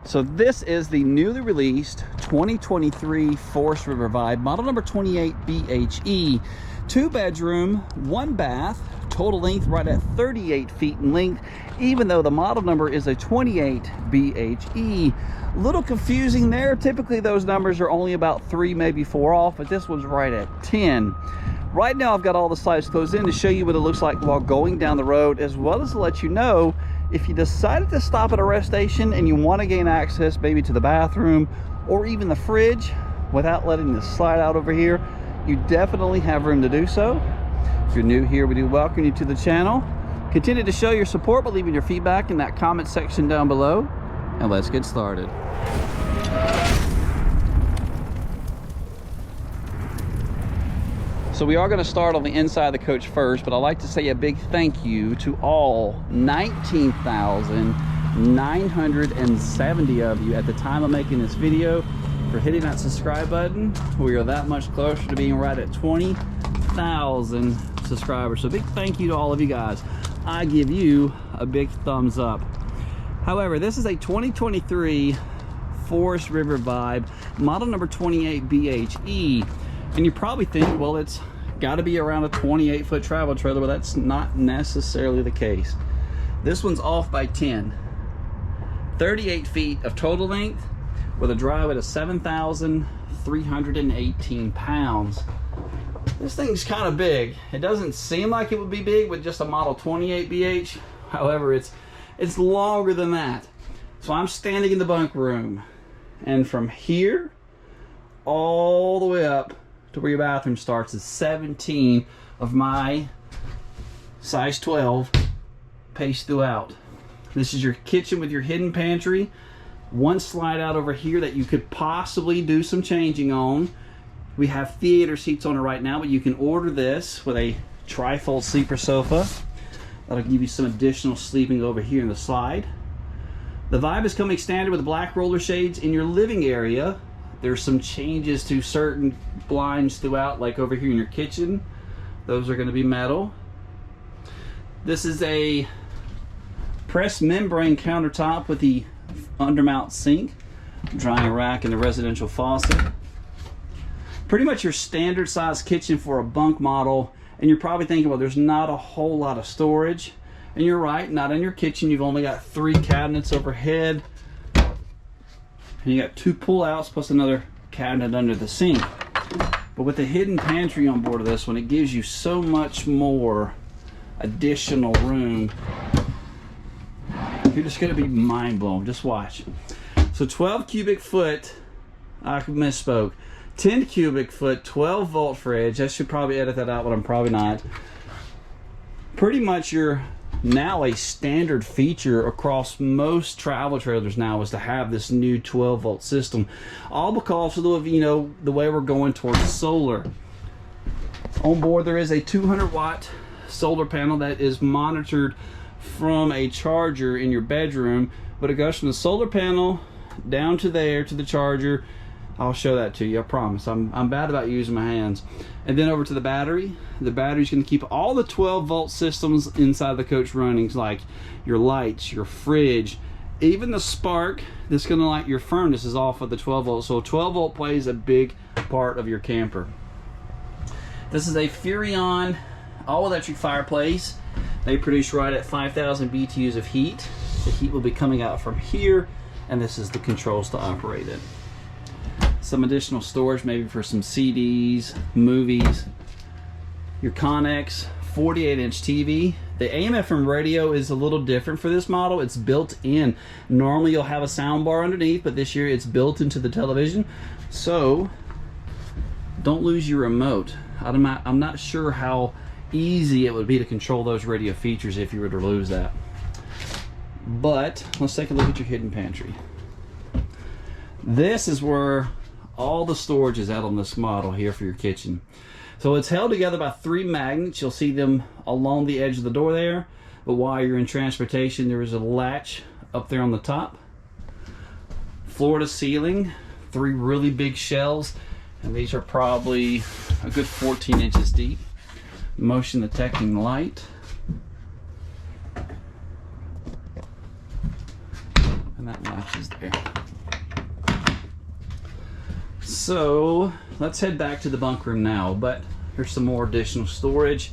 So this is the newly released 2023 Forest River Vibe, model number 28 BHE. 2-bedroom, 1 bath, total length right at 38 feet in length, even though the model number is a 28 BHE. Little confusing there. Typically those numbers are only about 3, maybe 4 off, but this one's right at 10. Right now I've got all the slides closed in to show you what it looks like while going down the road, as well as to let you know if you decided to stop at a rest station and you want to gain access maybe to the bathroom or even the fridge without letting this slide out over here, you definitely have room to do so. If you're new here, we do welcome you to the channel. Continue to show your support by leaving your feedback in that comment section down below, and let's get started. So we are going to start on the inside of the coach first, but I'd like to say a big thank you to all 19,970 of you at the time of making this video for hitting that subscribe button. We are that much closer to being right at 20,000 subscribers. So big thank you to all of you guys. I give you a big thumbs up. However, this is a 2023 Forest River Vibe, model number 28 BHE. And you probably think, well, it's got to be around a 28-foot travel trailer, but that's not necessarily the case. This one's off by 10. 38 feet of total length with a dry weight of 7,318 pounds. This thing's kind of big. It doesn't seem like it would be big with just a model 28 BH. However, it's longer than that. So I'm standing in the bunk room, and from here all the way up to where your bathroom starts is 17 of my size 12 paced throughout. This is your kitchen with your hidden pantry. One slide out over here that you could possibly do some changing on. We have theater seats on it right now, but you can order this with a tri-fold sleeper sofa. That'll give you some additional sleeping over here in the slide. The Vibe is coming standard with black roller shades in your living area. There's some changes to certain blinds throughout, like over here in your kitchen. Those are going to be metal. This is a pressed membrane countertop with the undermount sink, drying rack, and the residential faucet. Pretty much your standard size kitchen for a bunk model. And you're probably thinking, well, there's not a whole lot of storage. And you're right, not in your kitchen. You've only got 3 cabinets overhead. And you got 2 pull-outs plus another cabinet under the sink. But with the hidden pantry on board of this one, it gives you so much more additional room. You're just going to be mind blown. Just watch. So 12 cubic foot, I misspoke. 10 cubic foot, 12 volt fridge. I should probably edit that out, but I'm probably not. Pretty much your now a standard feature across most travel trailers now is to have this new 12 volt system, all because of the, the way we're going towards solar. On board there is a 200 watt solar panel that is monitored from a charger in your bedroom, but it goes from the solar panel down to there to the charger. I'll show that to you, I promise. I'm bad about using my hands. And then over to the battery. The battery's going to keep all the 12 volt systems inside the coach running, like your lights, your fridge, even the spark that's going to light your furnace is off of the 12 volt. So 12 volt plays a big part of your camper. This is a Furrion all-electric fireplace. They produce right at 5,000 BTUs of heat. The heat will be coming out from here, and this is the controls to operate it. Some additional storage, maybe for some CDs, movies. Your Connex 48-inch TV. The AM/FM radio is a little different for this model. It's built in. Normally you'll have a sound bar underneath, but this year it's built into the television. So don't lose your remote. I'm not sure how easy it would be to control those radio features if you were to lose that. But let's take a look at your hidden pantry. This is where all the storage is out on this model here for your kitchen. So it's held together by 3 magnets. You'll see them along the edge of the door there. But while you're in transportation, there is a latch up there on the top. Floor to ceiling, 3 really big shelves. And these are probably a good 14 inches deep. Motion detecting light. And that latches is there. So let's head back to the bunk room now, but there's some more additional storage.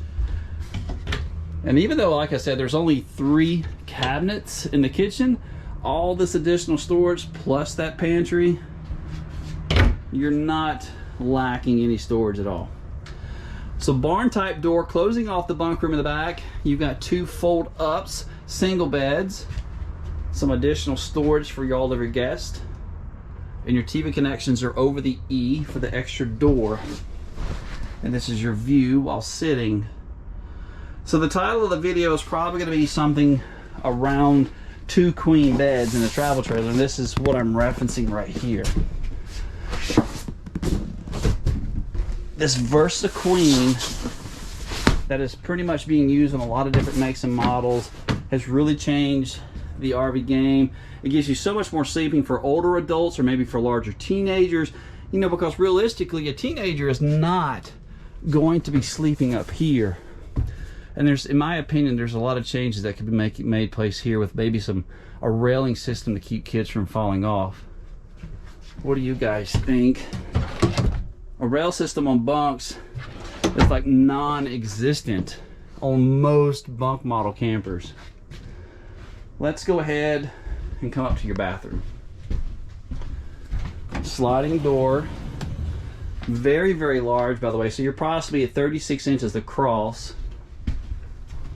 And even though, like I said, there's only 3 cabinets in the kitchen, all this additional storage plus that pantry, you're not lacking any storage at all. So barn type door closing off the bunk room in the back. You've got 2 fold ups, single beds, some additional storage for all of your guests. And your TV connections are over the E for the extra door. And this is your view while sitting. So the title of the video is probably going to be something around 2 queen beds in a travel trailer. And this is what I'm referencing right here. This Versa Queen that is pretty much being used on a lot of different makes and models has really changed the RV game. It gives you so much more sleeping for older adults or maybe for larger teenagers, you know, because realistically a teenager is not going to be sleeping up here. And there's, in my opinion, there's a lot of changes that could be made place here with maybe a railing system to keep kids from falling off. What do you guys think? A rail system on bunks is like non-existent on most bunk model campers. Let's go ahead and come up to your bathroom. Sliding door, very, very large, by the way. So you're possibly at 36 inches across.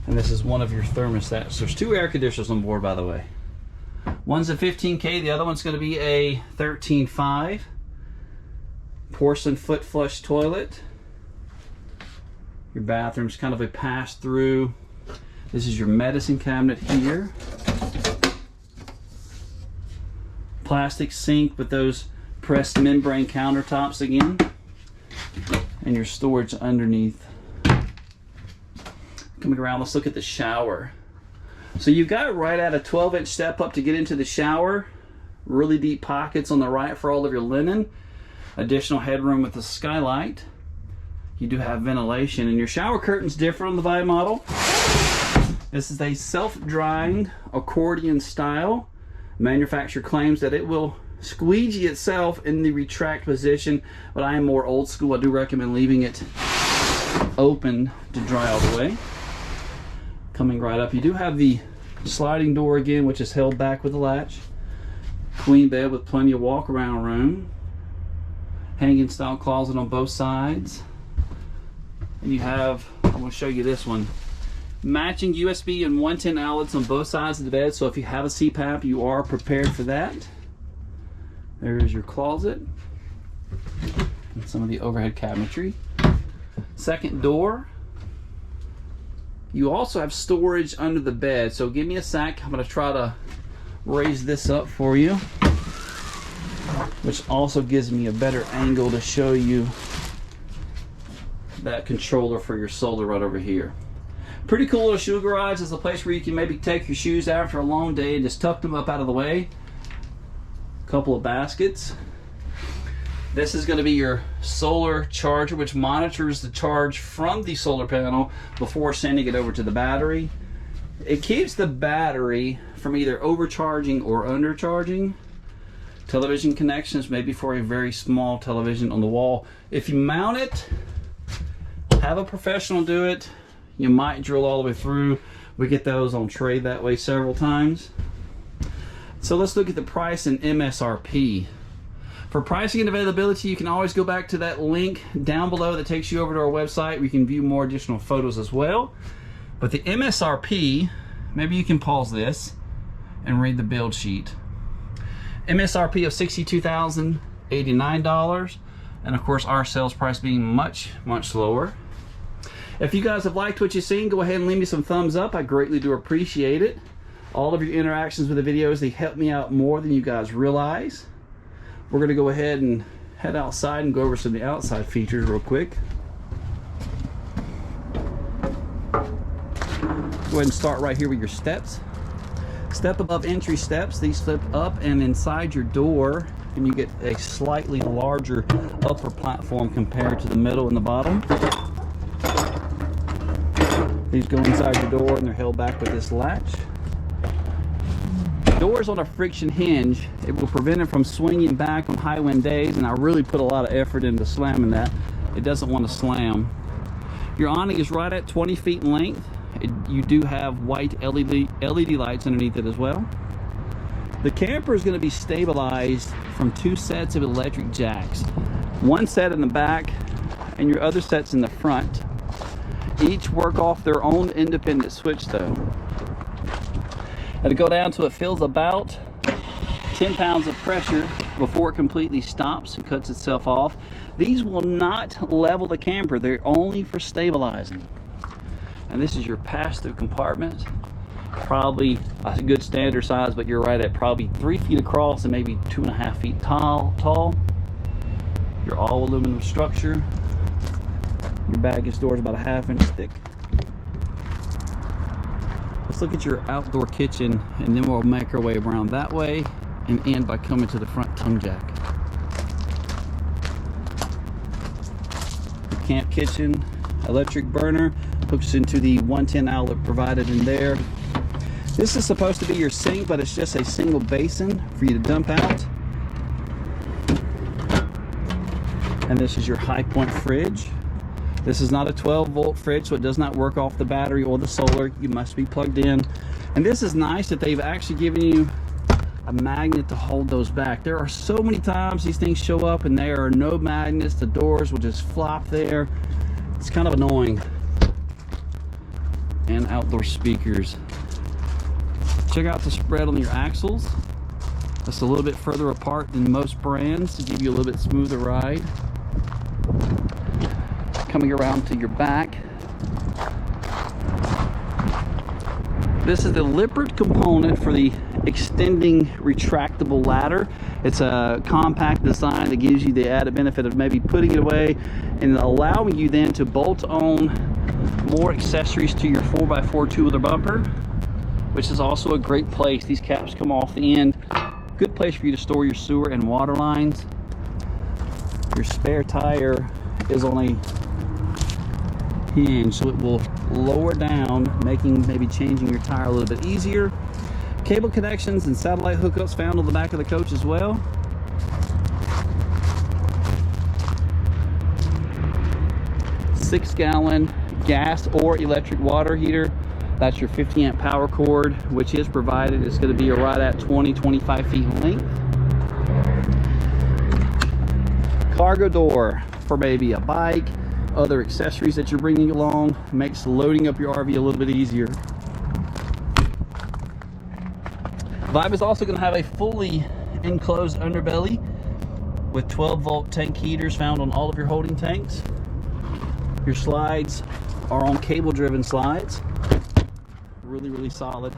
And this is one of your thermostats. There's 2 air conditioners on board, by the way. One's a 15K, the other one's going to be a 13.5. Porcelain foot flush toilet. Your bathroom's kind of a pass-through. This is your medicine cabinet here. Plastic sink with those pressed membrane countertops again. And your storage underneath. Coming around, let's look at the shower. So you've got right at a 12-inch step up to get into the shower. Really deep pockets on the right for all of your linen. Additional headroom with the skylight. You do have ventilation, and your shower curtain's different on the Vibe model. This is a self-drying accordion style. Manufacturer claims that it will squeegee itself in the retract position, but I am more old school. I do recommend leaving it open to dry all the way. Coming right up, you do have the sliding door again, which is held back with a latch. Queen bed with plenty of walk-around room. Hanging style closet on both sides. And you have, I'm going to show you this one, matching USB and 110 outlets on both sides of the bed, so if you have a CPAP, you are prepared for that. There's your closet and some of the overhead cabinetry. Second door. You also have storage under the bed, so give me a sec. I'm going to try to raise this up for you, which also gives me a better angle to show you that controller for your solar right over here. Pretty cool little shoe garage. It's a place where you can maybe take your shoes after a long day and just tuck them up out of the way. Couple of baskets. This is going to be your solar charger, which monitors the charge from the solar panel before sending it over to the battery. It keeps the battery from either overcharging or undercharging. Television connections, maybe for a very small television on the wall. If you mount it, have a professional do it. You might drill all the way through. We get those on trade that way several times. So let's look at the price and MSRP. For pricing and availability, you can always go back to that link down below that takes you over to our website where you can view more additional photos as well. But the MSRP, maybe you can pause this and read the build sheet. MSRP of $62,089, and of course our sales price being much, much lower. If you guys have liked what you've seen, go ahead and leave me some thumbs up. I greatly do appreciate it. All of your interactions with the videos, they help me out more than you guys realize. We're going to go ahead and head outside and go over some of the outside features real quick. Go ahead and start right here with your steps. Step above entry steps, these flip up and inside your door, and you get a slightly larger upper platform compared to the middle and the bottom. These go inside your door and they're held back with this latch. door's on a friction hinge. It will prevent it from swinging back on high wind days, and I really put a lot of effort into slamming that. It doesn't want to slam. Your awning is right at 20 feet in length. You do have white LED lights underneath it as well. The camper is going to be stabilized from 2 sets of electric jacks. 1 set in the back and your other sets in the front. Each work off their own independent switch though. It'll go down till it feels about 10 pounds of pressure before it completely stops and cuts itself off. These will not level the camper. They're only for stabilizing. And this is your pass-through compartment. Probably a good standard size, but you're right at probably 3 feet across and maybe 2.5 feet tall. Your all aluminum structure. Your baggage door is about a 1/2 inch thick. Let's look at your outdoor kitchen, and then we'll make our way around that way and end by coming to the front tongue jack. The camp kitchen, electric burner, hooks into the 110 outlet provided in there. This is supposed to be your sink, but it's just a single basin for you to dump out. And this is your high point fridge. This is not a 12-volt fridge, so it does not work off the battery or the solar. You must be plugged in. And this is nice that they've actually given you a magnet to hold those back. There are so many times these things show up and there are no magnets. The doors will just flop there. It's kind of annoying. And outdoor speakers. Check out the spread on your axles. That's a little bit further apart than most brands to give you a little bit smoother ride. Coming around to your back. This is the Lippert component for the extending retractable ladder. It's a compact design that gives you the added benefit of maybe putting it away and allowing you then to bolt on more accessories to your 4x4 two-wheeler bumper, which is also a great place. These caps come off the end. Good place for you to store your sewer and water lines. Your spare tire is on a hinge, so it will lower down, making maybe changing your tire a little bit easier. Cable connections and satellite hookups found on the back of the coach as well. Six-gallon gas or electric water heater. That's your 50-amp power cord, which is provided. It's going to be right at 20-25 feet in length. Cargo door for maybe a bike, other accessories that you're bringing along. Makes loading up your RV a little bit easier. Vibe is also going to have a fully enclosed underbelly with 12-volt tank heaters found on all of your holding tanks. Your slides are on cable-driven slides. Really solid.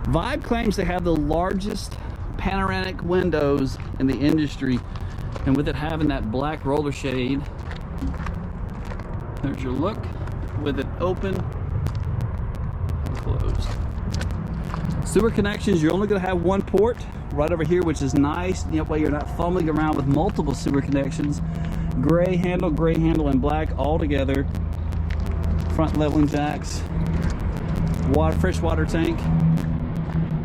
Vibe claims they have the largest panoramic windows in the industry, and with it having that black roller shade, there's your look with it open and closed. Sewer connections, you're only going to have one port right over here, which is nice. That way you're not fumbling around with multiple sewer connections. Gray handle, and black all together. Front leveling jacks. Fresh water tank.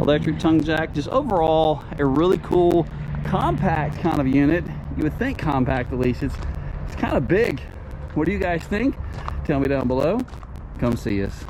Electric tongue jack. Just overall a really cool compact kind of unit. You would think compact, at least. It's kind of big. What do you guys think? Tell me down below. Come see us.